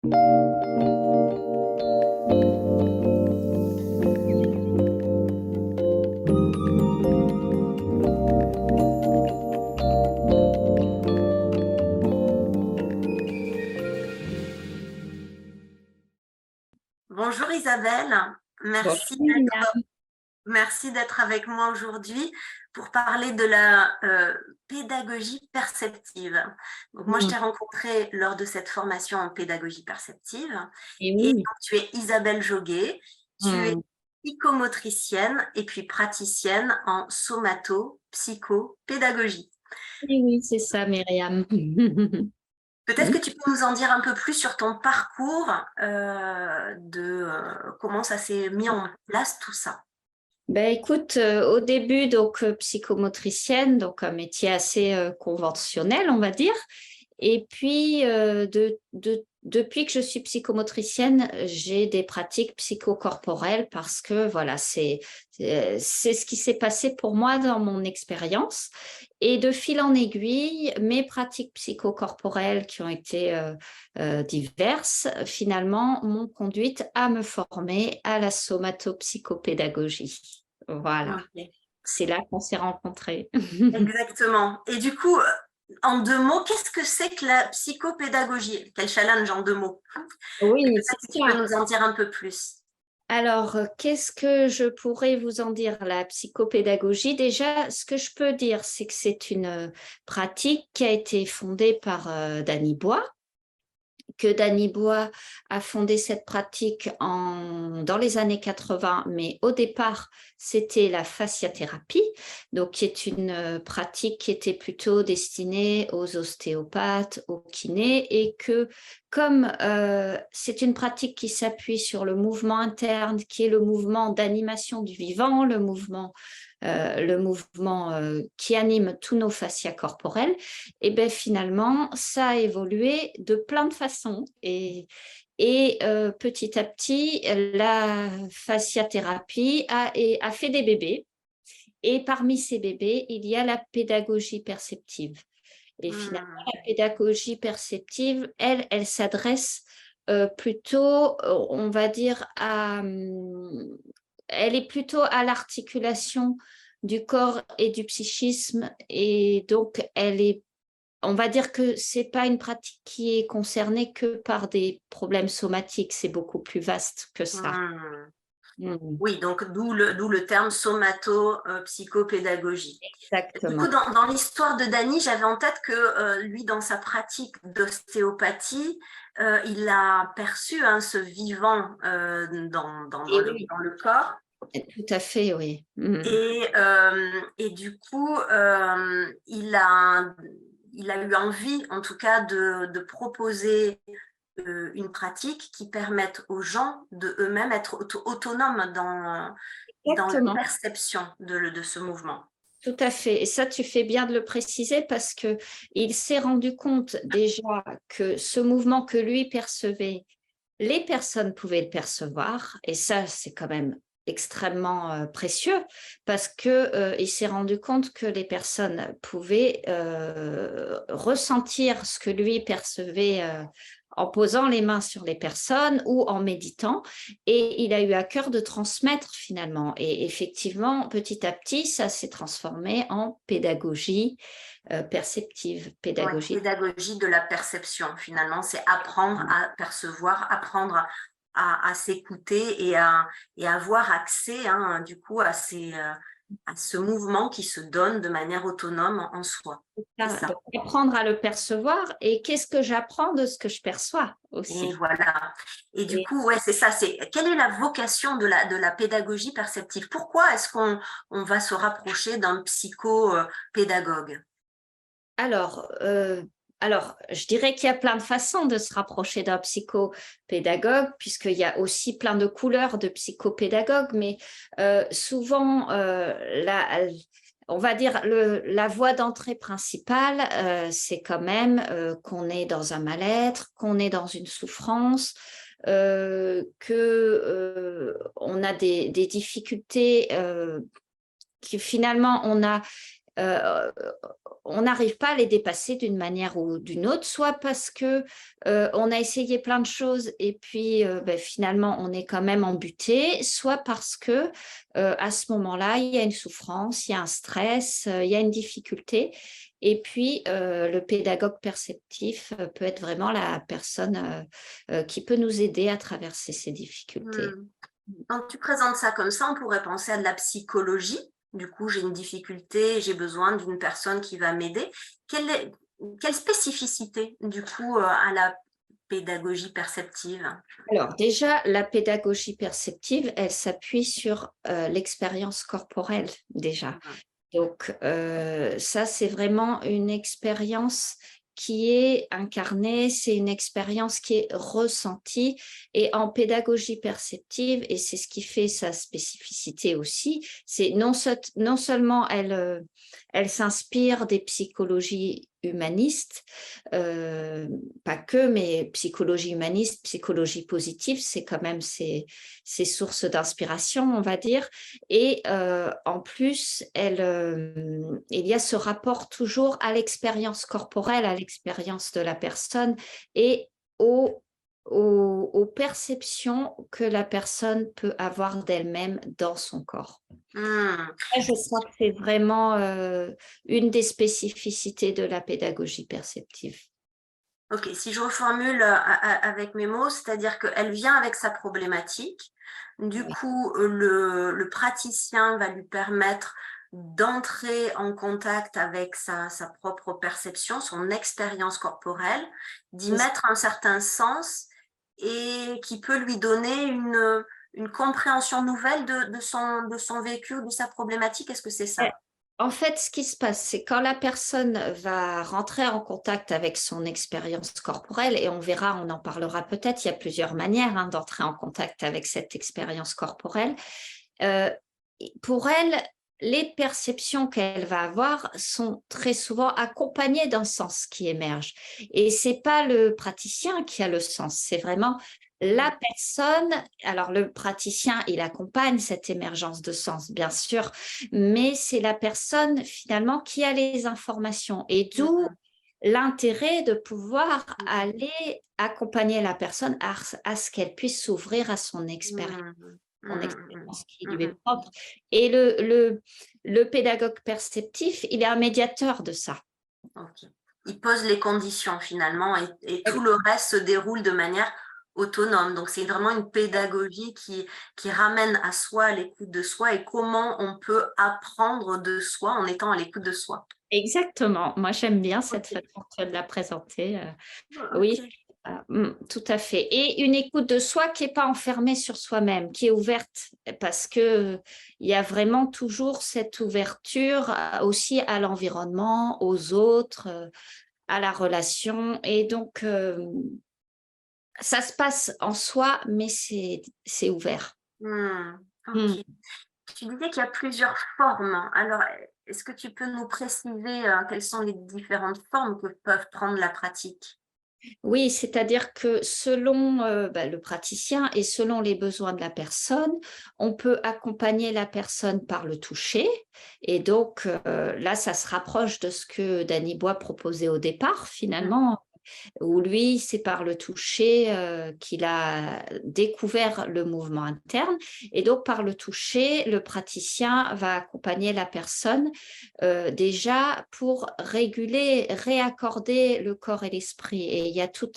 Bonjour Isabelle, Bonjour, merci d'être, Myriam. merci d'être avec moi aujourd'hui pour parler de la pédagogie perceptive. Donc moi, je Mm. t'ai rencontrée lors de cette formation en pédagogie perceptive Et et oui, donc, tu es Isabelle Joguet, tu es mm. psychomotricienne et puis praticienne en somato-psychopédagogie. Et oui, c'est ça, Myriam. Peut-être que tu peux nous en dire un peu plus sur ton parcours, comment ça s'est mis en place tout ça. Ben, écoute, au début, donc psychomotricienne, donc un métier assez conventionnel, on va dire. Et puis, depuis que je suis psychomotricienne, j'ai des pratiques psychocorporelles parce que voilà, c'est ce qui s'est passé pour moi dans mon expérience. Et de fil en aiguille, mes pratiques psychocorporelles qui ont été diverses, finalement, m'ont conduite à me former à la somatopsychopédagogie. Voilà, Ok. c'est là qu'on s'est rencontrés. Exactement. Et du coup, en deux mots, qu'est-ce que c'est que la psychopédagogie? Quel challenge en deux mots. Et Oui, c'est peut-être que tu peux ça. nous en dire un peu plus. Alors, qu'est-ce que je pourrais vous en dire? La psychopédagogie, déjà, ce que je peux dire, c'est que c'est une pratique qui a été fondée par Danny Bois, que Danny Bois a fondé cette pratique dans les années 80, mais au départ, c'était la fasciathérapie, donc qui est une pratique qui était plutôt destinée aux ostéopathes, aux kinés, et que comme c'est une pratique qui s'appuie sur le mouvement interne, qui est le mouvement d'animation du vivant, le mouvement qui anime tous nos fascias corporels, et bien finalement, ça a évolué de plein de façons. Et petit à petit, la fasciathérapie a fait des bébés. Et parmi ces bébés, il y a la pédagogie perceptive. Et finalement, Hmm. la pédagogie perceptive, elle s'adresse plutôt, on va dire, elle est plutôt à l'articulation du corps et du psychisme. Et donc, on va dire que c'est pas une pratique qui est concernée que par des problèmes somatiques, c'est beaucoup plus vaste que ça. Hmm. Mm. Oui, donc d'où le terme somato-psychopédagogie. Du coup, Exactement. dans l'histoire de Dany, j'avais en tête que lui, dans sa pratique d'ostéopathie, il a perçu hein, ce vivant Et oui, dans le corps. tout à fait, oui. Mm. Et du coup, il a eu envie, en tout cas, de proposer une pratique qui permette aux gens de eux-mêmes être autonomes dans la Exactement. perception de ce mouvement. Tout à fait. Et ça, tu fais bien de le préciser parce que il s'est rendu compte déjà que ce mouvement que lui percevait, les personnes pouvaient le percevoir. Et ça, c'est quand même extrêmement précieux parce que il s'est rendu compte que les personnes pouvaient ressentir ce que lui percevait en posant les mains sur les personnes ou en méditant. Et il a eu à cœur de transmettre finalement. Et effectivement, petit à petit, ça s'est transformé en pédagogie perceptive, Ouais, pédagogie. pédagogie de la perception, finalement, c'est apprendre à percevoir, apprendre à s'écouter et à avoir accès, hein, du coup, à ce mouvement qui se donne de manière autonome en soi. C'est ça. Donc, apprendre à le percevoir et qu'est-ce que j'apprends de ce que je perçois Et aussi. voilà. Et du Et coup, ouais, c'est ça. Quelle est la vocation de la pédagogie perceptive? Pourquoi est-ce qu'on va se rapprocher d'un psychopédagogue? alors, je dirais qu'il y a plein de façons de se rapprocher d'un psychopédagogue, puisqu'il y a aussi plein de couleurs de psychopédagogue, mais souvent, on va dire la voie d'entrée principale, c'est quand même qu'on est dans un mal-être, qu'on est dans une souffrance, que on a des difficultés, que finalement on n'arrive pas à les dépasser d'une manière ou d'une autre, soit parce que on a essayé plein de choses et puis finalement on est quand même embuté, soit parce que à ce moment-là, il y a une souffrance, il y a un stress, il y a une difficulté. Et puis, le pédagogue perceptif peut être vraiment la personne qui peut nous aider à traverser ces difficultés. Quand tu présentes ça comme ça, on pourrait penser à de la psychologie. Du coup, j'ai une difficulté, j'ai besoin d'une personne qui va m'aider. Quelle spécificité, du coup, à la pédagogie perceptive? Alors déjà, la pédagogie perceptive, elle s'appuie sur l'expérience corporelle déjà. Donc, ça, c'est vraiment une expérience qui est incarnée, c'est une expérience qui est ressentie. Et en pédagogie perceptive, et c'est ce qui fait sa spécificité aussi, c'est non seulement elle s'inspire des psychologies humanistes, pas que, mais psychologie humaniste, psychologie positive, c'est quand même ses sources d'inspiration, on va dire. Et en plus, il y a ce rapport toujours à l'expérience corporelle, à l'expérience de la personne et aux perceptions que la personne peut avoir d'elle-même dans son corps. Mmh. Je crois que c'est vraiment une des spécificités de la pédagogie perceptive. Ok, si je reformule avec mes mots, c'est-à-dire qu'elle vient avec sa problématique. Du Oui. coup, le praticien va lui permettre d'entrer en contact avec sa propre perception, son expérience corporelle, d'y mettre un certain sens et qui peut lui donner une compréhension nouvelle de son vécu ou de sa problématique. Est-ce que c'est ça? En fait, ce qui se passe, c'est quand la personne va rentrer en contact avec son expérience corporelle, et on verra, on en parlera peut-être, il y a plusieurs manières d'entrer en contact avec cette expérience corporelle. Pour elle, les perceptions qu'elle va avoir sont très souvent accompagnées d'un sens qui émerge. Et ce n'est pas le praticien qui a le sens, c'est vraiment la personne. Alors, le praticien, il accompagne cette émergence de sens, bien sûr, mais c'est la personne finalement qui a les informations. Et d'où l'intérêt de pouvoir aller accompagner la personne à ce qu'elle puisse s'ouvrir à son expérience qui lui est propre. Et le pédagogue perceptif, il est un médiateur de ça. Ok. Il pose les conditions finalement et tout le reste se déroule de manière autonome. Donc c'est vraiment une pédagogie qui ramène à soi, à l'écoute de soi et comment on peut apprendre de soi en étant à l'écoute de soi. Exactement. Moi, j'aime bien cette Ok. façon de la présenter. Oui, Ok. tout à fait. Et une écoute de soi qui n'est pas enfermée sur soi-même, qui est ouverte, parce que il y a vraiment toujours cette ouverture aussi à l'environnement, aux autres, à la relation. Et donc, ça se passe en soi, mais c'est ouvert. Ok. Tu disais qu'il y a plusieurs formes. Alors, est-ce que tu peux nous préciser quelles sont les différentes formes que peuvent prendre la pratique? Oui, c'est-à-dire que selon le praticien et selon les besoins de la personne, on peut accompagner la personne par le toucher. Et donc là, ça se rapproche de ce que Danny Bois proposait au départ, finalement, où lui, c'est par le toucher qu'il a découvert le mouvement interne. Et donc, par le toucher, le praticien va accompagner la personne déjà pour réguler, réaccorder le corps et l'esprit. Et il y a tout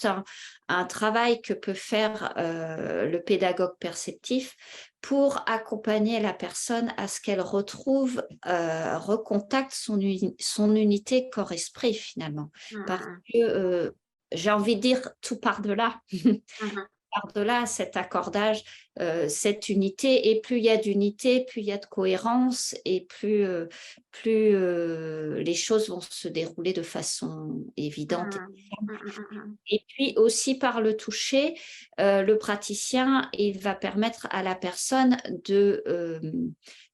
un travail que peut faire le pédagogue perceptif pour accompagner la personne à ce qu'elle retrouve, recontacte son unité corps-esprit finalement. Parce que j'ai envie de dire tout par-delà, par-delà cet accordage, cette unité. Et plus il y a d'unité, plus il y a de cohérence et plus les choses vont se dérouler de façon évidente. Et puis aussi par le toucher, le praticien, il va permettre à la personne de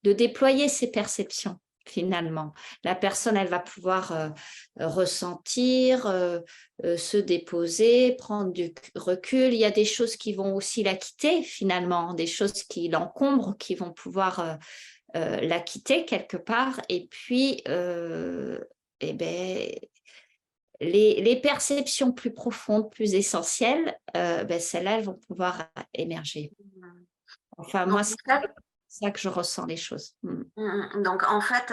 déployer ses perceptions. Finalement, la personne, elle va pouvoir ressentir, se déposer, prendre du recul. Il y a des choses qui vont aussi la quitter finalement, des choses qui l'encombrent, qui vont pouvoir la quitter quelque part. Et puis, eh ben, les perceptions plus profondes, plus essentielles, celles-là, elles vont pouvoir émerger. Enfin, Donc, moi, en c'est fait, ça que je ressens les choses. Donc, en fait,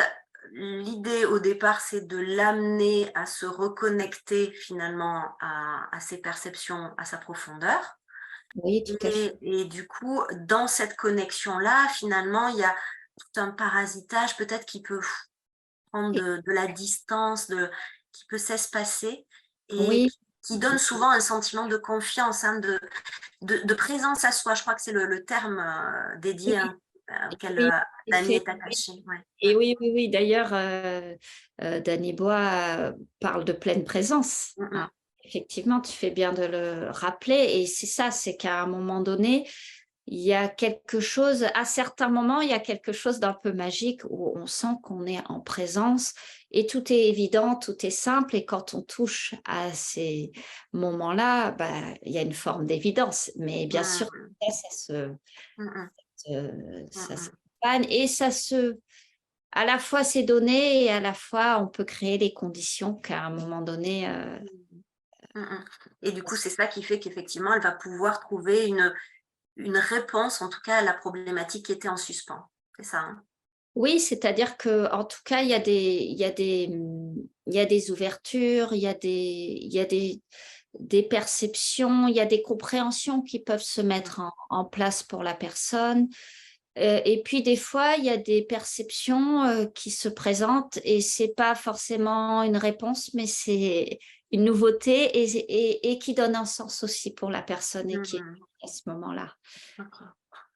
l'idée au départ, c'est de l'amener à se reconnecter finalement à ses perceptions, à sa profondeur. Oui, tout à fait. Et du coup, dans cette connexion-là, finalement, il y a tout un parasitage peut-être qui peut prendre de la distance, qui peut s'espacer et Oui, qui donne souvent un sentiment de confiance, hein, de présence à soi. Je crois que c'est le terme dédié oui, auquel oui, en Dany effet. est attaché. Ouais. Et oui, oui, oui. D'ailleurs, Danny Bois parle de pleine présence, Mm, hein. mm, Effectivement, tu fais bien de le rappeler. Et c'est ça, c'est qu'à un moment donné, il y a quelque chose, à certains moments, il y a quelque chose d'un peu magique où on sent qu'on est en présence et tout est évident, tout est simple. Et quand on touche à ces moments-là, il y a une forme d'évidence. Mais bien sûr, mm, mm, mm, mm, ça mm. s'accompagne et à la fois c'est donné et à la fois on peut créer les conditions qu'à un moment donné, Mm, mm. Et du coup, c'est ça qui fait qu'effectivement, elle va pouvoir trouver une réponse, en tout cas, à la problématique qui était en suspens. C'est ça, hein? oui, c'est-à-dire que en tout cas, il y a des ouvertures, il y a des perceptions, il y a des compréhensions qui peuvent se mettre en place pour la personne. Et puis des fois, il y a des perceptions qui se présentent et c'est pas forcément une réponse, mais c'est une nouveauté et qui donne un sens aussi pour la personne et qui est Mm, à ce moment-là. ok.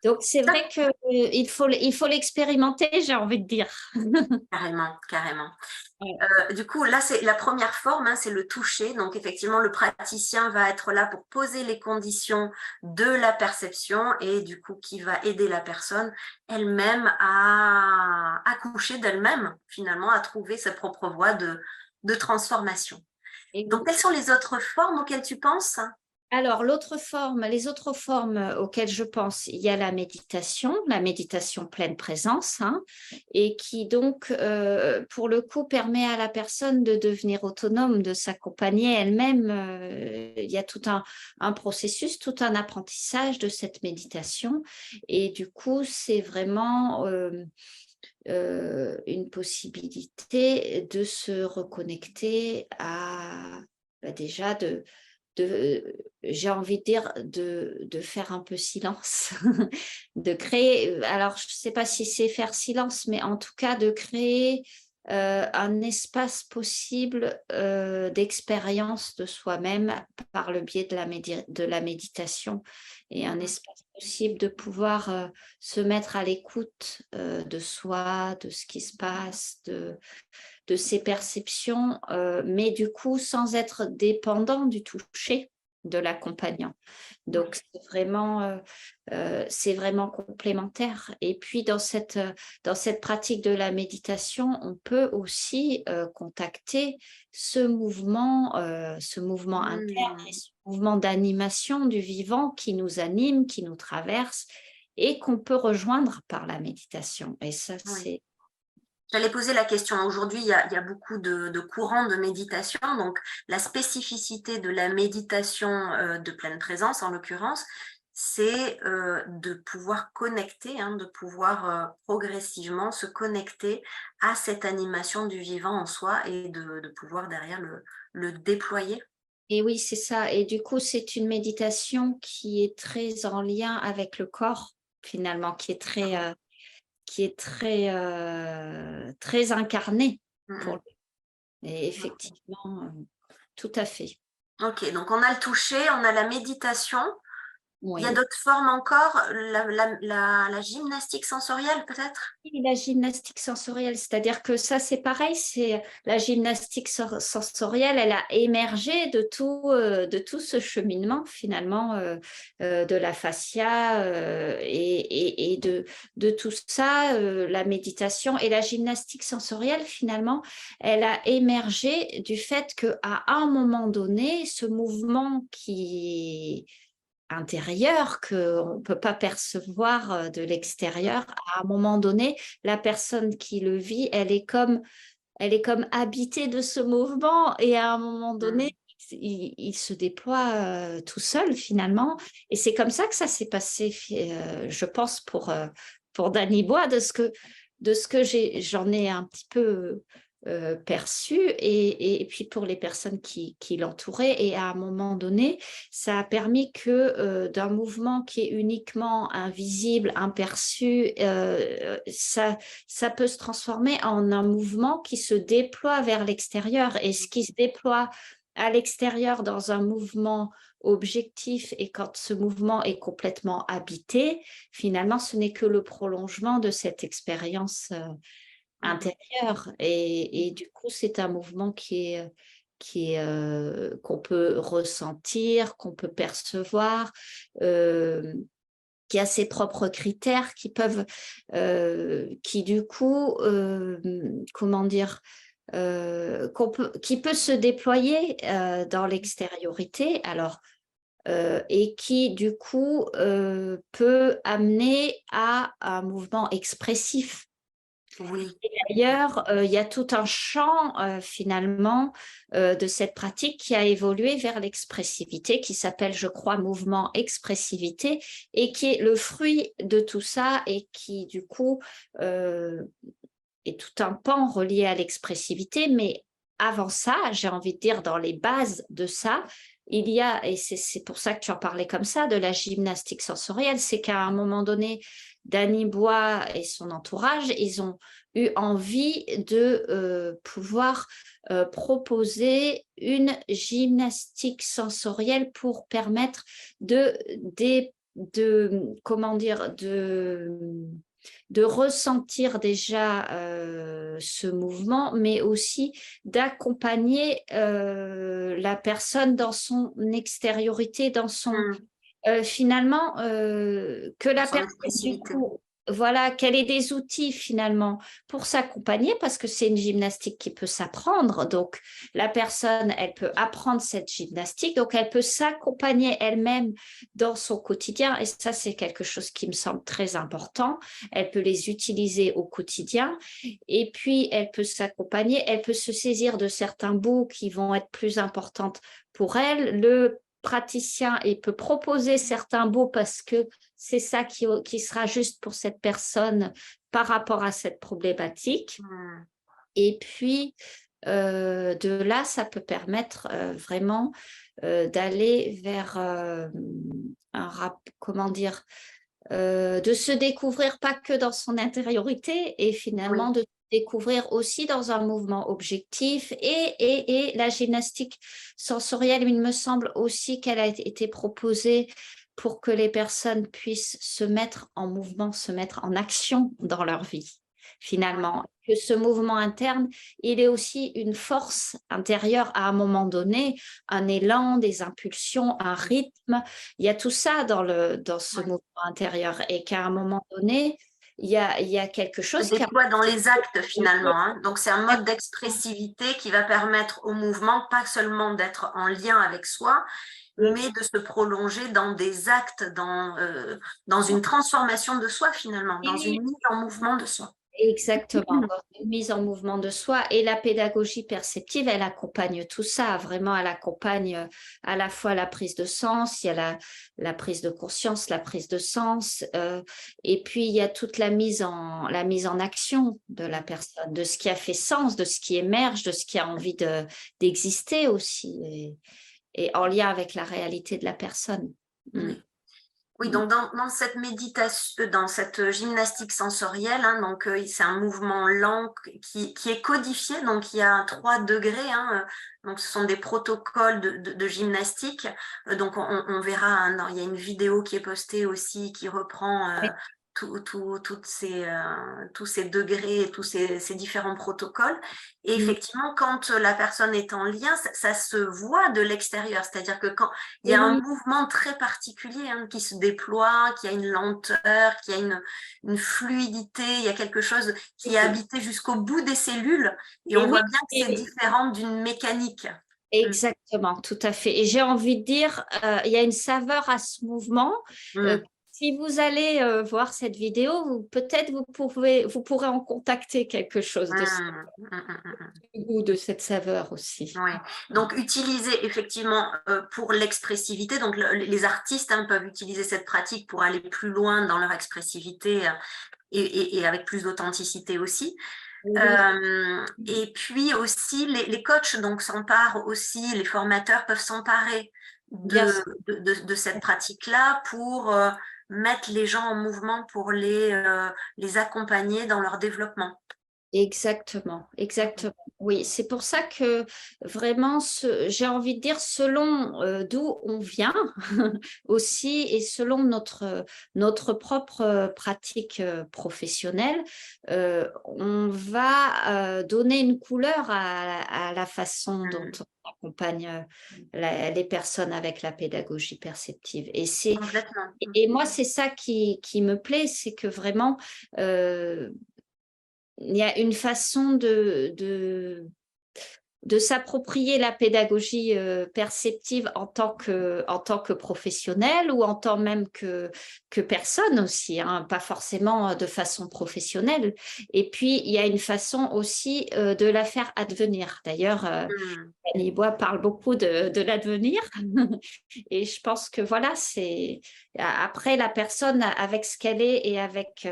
Donc c'est vrai que il faut l'expérimenter, j'ai envie de dire. Carrément, carrément. Ouais. Du coup, là, c'est la première forme, hein, c'est le toucher. Donc, effectivement, le praticien va être là pour poser les conditions de la perception et du coup, qui va aider la personne elle-même à accoucher d'elle-même, finalement, à trouver sa propre voie de transformation. Et Donc, oui. quelles sont les autres formes auxquelles tu penses? Alors, les autres formes auxquelles je pense, il y a la méditation pleine présence, hein, et qui donc, pour le coup, permet à la personne de devenir autonome, de s'accompagner elle-même. Il y a tout un processus, tout un apprentissage de cette méditation. Et du coup, c'est vraiment une possibilité de se reconnecter à déjà j'ai envie de dire, de faire un peu silence, de créer, alors je ne sais pas si c'est faire silence, mais en tout cas de créer un espace possible d'expérience de soi-même par le biais de la méditation et un espace possible de pouvoir se mettre à l'écoute de soi, de ce qui se passe, de ses perceptions, mais du coup sans être dépendant du toucher de l'accompagnant. Donc c'est vraiment complémentaire. Et puis dans cette pratique de la méditation, on peut aussi contacter ce mouvement interne et Mmh. ce mouvement d'animation du vivant qui nous anime, qui nous traverse et qu'on peut rejoindre par la méditation. Et ça, Oui. c'est J'allais poser la question. Aujourd'hui, il y a beaucoup de courants de méditation. Donc, la spécificité de la méditation de pleine présence, en l'occurrence, c'est de pouvoir connecter, hein, de pouvoir progressivement se connecter à cette animation du vivant en soi et de pouvoir derrière le déployer. Et oui, c'est ça. Et du coup, c'est une méditation qui est très en lien avec le corps, finalement, qui est très incarnée pour Mhm. lui. Et effectivement, tout à fait. Ok, donc on a le toucher, on a la méditation. Il y a Oui. d'autres formes encore, la gymnastique sensorielle peut-être? Et la gymnastique sensorielle, c'est-à-dire que ça, c'est pareil, c'est la gymnastique sensorielle, elle a émergé de tout ce cheminement finalement de la fascia et de tout ça, la méditation et la gymnastique sensorielle finalement, elle a émergé du fait qu'à un moment donné, ce mouvement qui intérieur qu'on ne peut pas percevoir de l'extérieur. À un moment donné, la personne qui le vit, elle est comme habitée de ce mouvement et à un moment donné, il se déploie tout seul finalement. Et c'est comme ça que ça s'est passé, je pense, pour Danny Bois, de ce que j'en ai un petit peu perçu et puis pour les personnes qui l'entouraient. Et à un moment donné, ça a permis que d'un mouvement qui est uniquement invisible, imperçu, ça peut se transformer en un mouvement qui se déploie vers l'extérieur. Et ce qui se déploie à l'extérieur dans un mouvement objectif, et quand ce mouvement est complètement habité, finalement, ce n'est que le prolongement de cette expérience intérieure. Et du coup, c'est un mouvement qu'on peut ressentir, qu'on peut percevoir, qui a ses propres critères, qui du coup, comment dire, qui peut se déployer dans l'extériorité. Alors, et qui du coup peut amener à un mouvement expressif. Oui. D'ailleurs, il y a tout un champ finalement de cette pratique qui a évolué vers l'expressivité, qui s'appelle, je crois, mouvement expressivité, et qui est le fruit de tout ça et qui, du coup, est tout un pan relié à l'expressivité. Mais avant ça, j'ai envie de dire, dans les bases de ça, il y a, et c'est pour ça que tu en parlais comme ça, de la gymnastique sensorielle, c'est qu'à un moment donné, Danny Bois et son entourage, ils ont eu envie de pouvoir proposer une gymnastique sensorielle pour permettre comment dire, de ressentir déjà ce mouvement, mais aussi d'accompagner la personne dans son extériorité, dans son finalement, que la Son personne, du expressivité. coup, voilà, qu'elle ait des outils finalement pour s'accompagner, parce que c'est une gymnastique qui peut s'apprendre. Donc, la personne, elle peut apprendre cette gymnastique, donc elle peut s'accompagner elle-même dans son quotidien. Et ça, c'est quelque chose qui me semble très important. Elle peut les utiliser au quotidien. Et puis, elle peut s'accompagner, elle peut se saisir de certains bouts qui vont être plus importantes pour elle. Le praticien et peut proposer certains bouts parce que c'est ça qui sera juste pour cette personne par rapport à cette problématique. Et puis, de là, ça peut permettre vraiment d'aller vers comment dire, de se découvrir pas que dans son intériorité et finalement Oui. de se découvrir aussi dans un mouvement objectif et la gymnastique sensorielle, il me semble aussi qu'elle a été proposée pour que les personnes puissent se mettre en mouvement, se mettre en action dans leur vie, finalement. Que ce mouvement interne, il est aussi une force intérieure à un moment donné, un élan, des impulsions, un rythme. Il y a tout ça dans ce mouvement intérieur et qu'à un moment donné, il y a quelque Se chose qui a... déploie dans les actes finalement, hein. Donc c'est un mode d'expressivité qui va permettre au mouvement pas seulement d'être en lien avec soi, mais de se prolonger dans des actes, dans une transformation de soi finalement, dans une mise en mouvement de soi. Exactement, dans une mise en mouvement de soi. Et la pédagogie perceptive, elle accompagne tout ça. Vraiment, elle accompagne à la fois la prise de sens, il y a la prise de conscience, la prise de sens, et puis il y a toute la mise en action de la personne, de ce qui a fait sens, de ce qui émerge, de ce qui a envie d'exister aussi, et en lien avec la réalité de la personne. Oui, donc dans cette méditation, dans cette gymnastique sensorielle, hein, donc c'est un mouvement lent qui est codifié, donc il y a 3 degrés, hein, donc ce sont des protocoles de gymnastique. Donc on verra, hein, il y a une vidéo qui est postée aussi qui reprend tous ces degrés et tous ces différents protocoles. Et effectivement, quand la personne est en lien, ça se voit de l'extérieur, c'est-à-dire que quand il y a un mouvement très particulier, hein, qui se déploie, qui a une lenteur, qui a une fluidité, il y a quelque chose qui est habité jusqu'au bout des cellules, et on voit bien que c'est différent d'une mécanique. Exactement, tout à fait. Et j'ai envie de dire, il y a une saveur à ce mouvement. Euh, Mm. Si vous allez voir cette vidéo, peut-être vous pourrez en contacter quelque chose de ce Mm. Mm. goût, de cette saveur aussi. Ouais. Donc, utiliser effectivement pour l'expressivité, donc les artistes peuvent utiliser cette pratique pour aller plus loin dans leur expressivité et avec plus d'authenticité aussi. Oui, Et puis aussi, les coachs donc s'emparent aussi, les formateurs peuvent s'emparer bien sûr. de cette pratique-là pour mettre les gens en mouvement, pour les accompagner dans leur développement. Exactement, exactement. Oui, c'est pour ça que vraiment, j'ai envie de dire, selon d'où on vient aussi et selon notre propre pratique professionnelle, on va donner une couleur à la façon dont Mm. on accompagne les personnes avec la pédagogie perceptive. Complètement. Et moi, c'est ça qui me plaît, c'est que vraiment, il y a une façon de s'approprier la pédagogie perceptive en tant que professionnel ou en tant même que personne aussi, hein, pas forcément de façon professionnelle. Et puis, il y a une façon aussi de la faire advenir. D'ailleurs, Mm. Annie Bois parle beaucoup de l'advenir. Et je pense que voilà, c'est après la personne avec ce qu'elle est et avec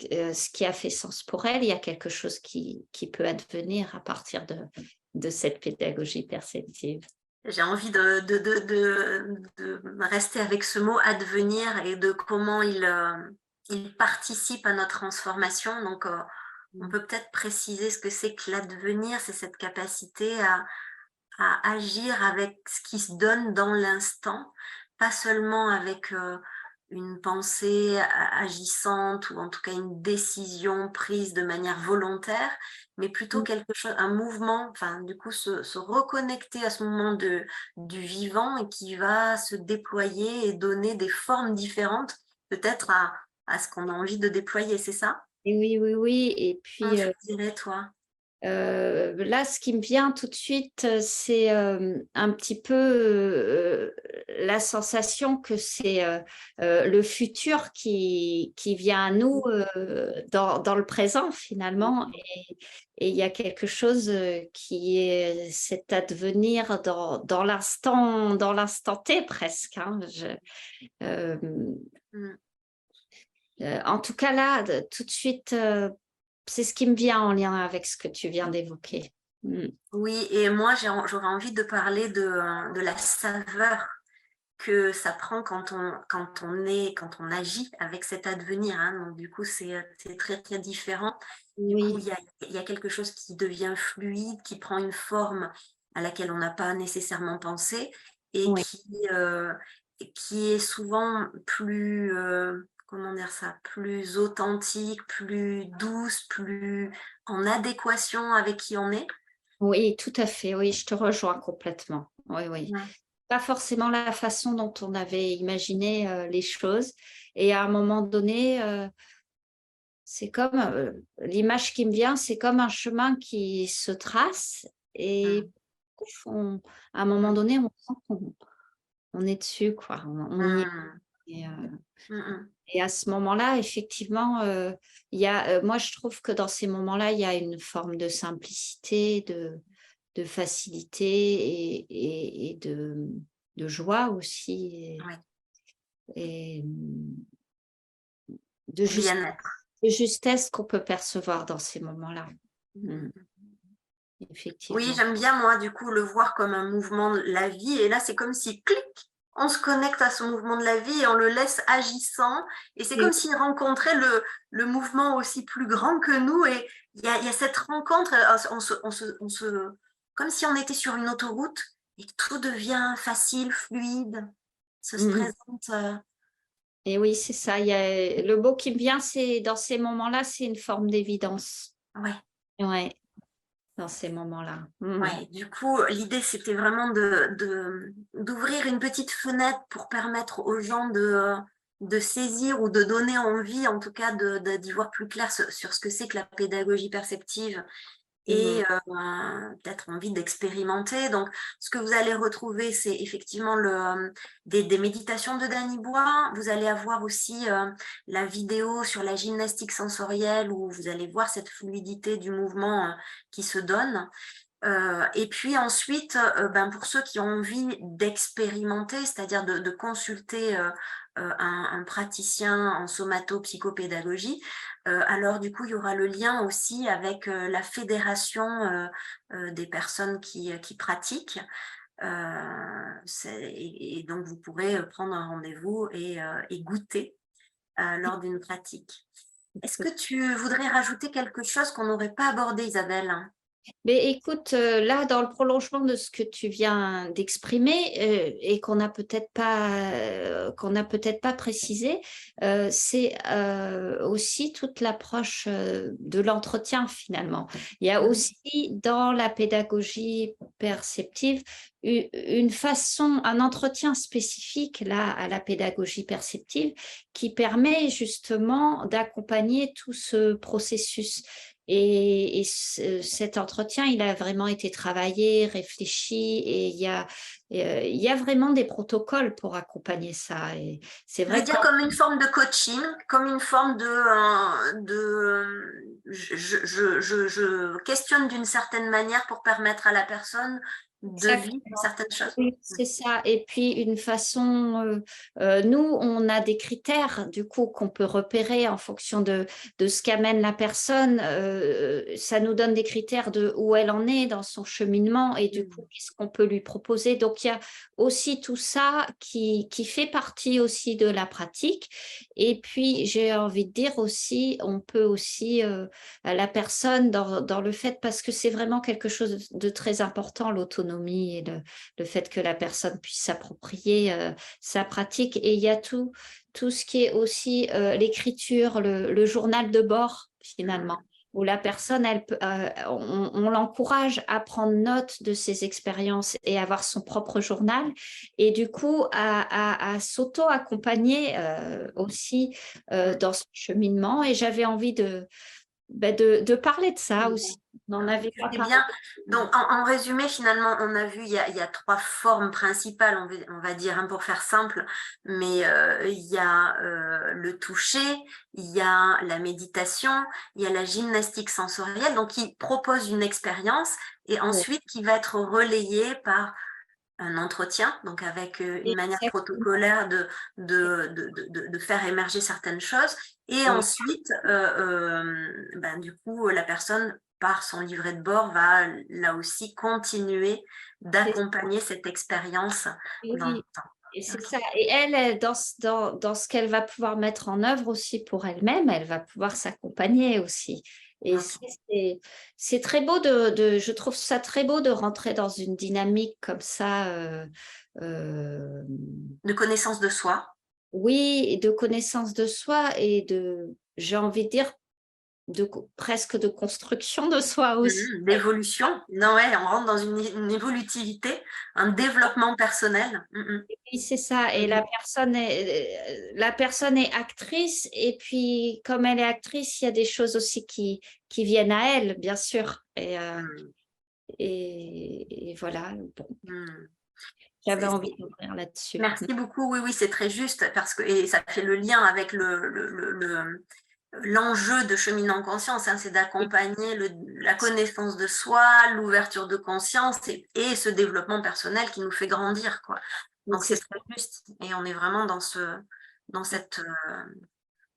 ce qui a fait sens pour elle, il y a quelque chose qui peut advenir à partir de cette pédagogie perceptive. J'ai envie de rester avec ce mot advenir et de comment il participe à notre transformation. Donc, on peut peut-être préciser ce que c'est que l'advenir, c'est cette capacité à agir avec ce qui se donne dans l'instant, pas seulement avec une pensée agissante ou en tout cas une décision prise de manière volontaire, mais plutôt quelque chose, un mouvement, enfin du coup se reconnecter à ce moment du vivant et qui va se déployer et donner des formes différentes peut-être à ce qu'on a envie de déployer, c'est ça? Et oui, oui, oui. Et Comment puis, tu dirais toi? là, ce qui me vient tout de suite, c'est un petit peu la sensation que c'est le futur qui vient à nous dans le présent finalement. Et il y a quelque chose qui est cet advenir dans l'instant T presque, hein. Euh, Mm. en tout cas, là, tout de suite, c'est ce qui me vient en lien avec ce que tu viens d'évoquer. Mm. Oui, et moi j'aurais envie de parler de la saveur que ça prend quand on agit avec cet advenir, hein. Donc du coup c'est très très différent. Du coup Oui, il y a quelque chose qui devient fluide, qui prend une forme à laquelle on n'a pas nécessairement pensé et oui, qui est souvent plus comment dire ça, plus authentique, plus douce, plus en adéquation avec qui on est. oui, tout à fait. Oui, je te rejoins complètement. Oui, oui. Ouais. Pas forcément la façon dont on avait imaginé les choses. Et à un moment donné, c'est comme l'image qui me vient, c'est comme un chemin qui se trace et Mm. pouf, à un moment Mm. donné, on sent qu'on est dessus, quoi. On y est. Mm. Et, Mm. et à ce moment-là, effectivement, il y a, moi, je trouve que dans ces moments-là, il y a une forme de simplicité, de facilité et de joie aussi Ouais. et de, juste, Bien-être. de justesse qu'on peut percevoir dans ces moments-là. Mm, Oui, effectivement. j'aime bien, moi, du coup, le voir comme un mouvement de la vie. Et là, c'est comme si, clic, on se connecte à ce mouvement de la vie et on le laisse agissant. Et c'est Et comme s'il rencontrait le mouvement aussi plus grand que nous. Et il y a cette rencontre, comme si on était sur une autoroute et que tout devient facile, fluide, se mm, présente. et oui, c'est ça. Il y a, le mot qui me vient, c'est dans ces moments-là, c'est une forme d'évidence. Ouais. Ouais, dans ces moments-là. Mm. Ouais, du coup, l'idée, c'était vraiment d'ouvrir une petite fenêtre pour permettre aux gens de saisir ou de donner envie, en tout cas, d'y voir plus clair sur ce que c'est que la pédagogie perceptive et peut-être envie d'expérimenter. Donc, ce que vous allez retrouver, c'est effectivement des méditations de Danny Bois. Vous allez avoir aussi la vidéo sur la gymnastique sensorielle où vous allez voir cette fluidité du mouvement qui se donne. Et puis ensuite, pour ceux qui ont envie d'expérimenter, c'est-à-dire de consulter un praticien en somato-psychopédagogie, alors du coup, il y aura le lien aussi avec la fédération des personnes qui pratiquent. Et donc, vous pourrez prendre un rendez-vous et goûter lors d'une pratique. Est-ce que tu voudrais rajouter quelque chose qu'on n'aurait pas abordé, Isabelle? Mais écoute, là, dans le prolongement de ce que tu viens d'exprimer et qu'on n'a peut-être pas précisé, c'est aussi toute l'approche de l'entretien finalement. Il y a aussi dans la pédagogie perceptive une façon, un entretien spécifique là à la pédagogie perceptive qui permet justement d'accompagner tout ce processus. Et cet entretien, il a vraiment été travaillé, réfléchi, et il y a vraiment des protocoles pour accompagner ça. Et c'est Je veux vrai dire comme une forme de coaching, comme une forme je questionne d'une certaine manière pour permettre à la personne de vivre certaines choses. Oui, c'est ça. Et puis une façon, nous, on a des critères du coup qu'on peut repérer en fonction de ce qu'amène la personne. Ça nous donne des critères de où elle en est dans son cheminement et du coup, qu'est-ce qu'on peut lui proposer. Donc, il y a aussi tout ça qui fait partie aussi de la pratique. Et puis, j'ai envie de dire aussi, on peut aussi, la personne dans le fait, parce que c'est vraiment quelque chose de très important, l'autonomie et le fait que la personne puisse s'approprier sa pratique. Et il y a tout ce qui est aussi l'écriture, le journal de bord finalement, où la personne, on l'encourage à prendre note de ses expériences et avoir son propre journal, et du coup à s'auto-accompagner aussi dans ce cheminement. Et j'avais envie de parler de ça aussi. On en avait pas C'est parlé. bien. Donc, en résumé, finalement, on a vu, il y a trois formes principales, on va dire, hein, pour faire simple, mais il y a le toucher, il y a la méditation, il y a la gymnastique sensorielle, donc qui propose une expérience et ensuite qui va être relayée par un entretien, donc avec une manière Exactement. protocolaire de faire émerger certaines choses. Et Oui. ensuite, du coup, la personne, par son livret de bord, va là aussi continuer d'accompagner cette expérience dans le Oui, temps. et c'est Okay. ça. Et elle, dans ce qu'elle va pouvoir mettre en œuvre aussi pour elle-même, elle va pouvoir s'accompagner aussi. Et Okay. c'est très beau je trouve ça très beau de rentrer dans une dynamique comme ça. De connaissance de soi. Oui, et de connaissance de soi et j'ai envie de dire, presque de construction de soi aussi. D'évolution. Non, ouais, on rentre dans une évolutivité, un développement personnel. Oui, c'est ça. Et la personne est actrice. Et puis, comme elle est actrice, il y a des choses aussi qui viennent à elle, bien sûr. Et voilà. Bon, Mm. j'avais envie d'ouvrir là-dessus. Merci beaucoup. Oui, oui, c'est très juste parce que et ça fait le lien avec l'enjeu de cheminer en conscience, hein, c'est d'accompagner la connaissance de soi, l'ouverture de conscience et ce développement personnel qui nous fait grandir, quoi. Donc c'est très juste et on est vraiment dans cette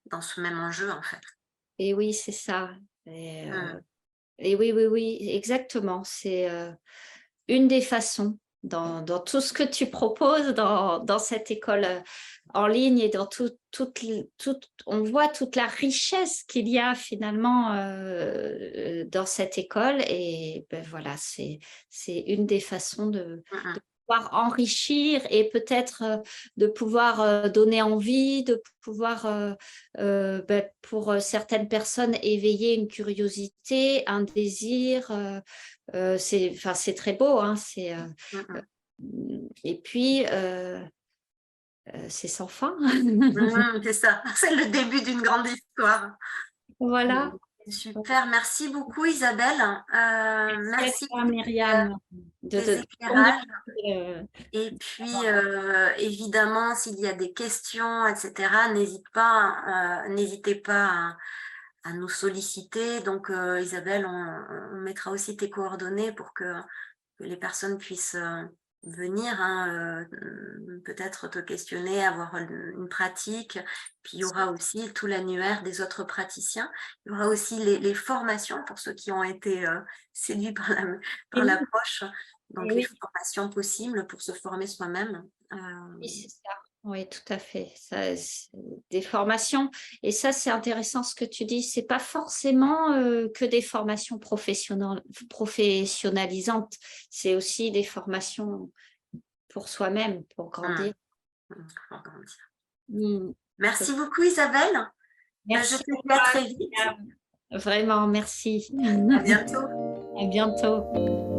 dans ce même enjeu en fait. Et oui, c'est ça. Et oui, oui, oui, exactement. C'est une des façons dans tout ce que tu proposes dans cette école en ligne et dans on voit toute la richesse qu'il y a finalement dans cette école. Et ben voilà, c'est une des façons de pouvoir enrichir et peut-être de pouvoir donner envie, de pouvoir, pour certaines personnes, éveiller une curiosité, un désir. C'est très beau, hein, et puis, c'est sans fin. C'est ça, c'est le début d'une grande histoire. Voilà. Super, merci beaucoup Isabelle. Merci Merci à toi, pour Myriam, tes de ton éclairages. euh, Et puis, évidemment, s'il y a des questions, etc., n'hésitez pas à nous solliciter. Donc, Isabelle, on mettra aussi tes coordonnées pour que les personnes puissent venir, hein, peut-être te questionner, avoir une pratique. Puis il y aura aussi tout l'annuaire des autres praticiens. Il y aura aussi les formations pour ceux qui ont été séduits par oui, l'approche. Donc les oui, formations possibles pour se former soi-même. oui, c'est ça. Oui, tout à fait. Ça, c'est des formations. Et ça, c'est intéressant ce que tu dis. C'est pas forcément que des formations professionnalisantes. C'est aussi des formations pour soi-même, pour grandir. Pour grandir. Mm. Merci beaucoup Isabelle. Je Merci te à dis à toi, très vite. Myriam. Vraiment, merci. À bientôt. À bientôt.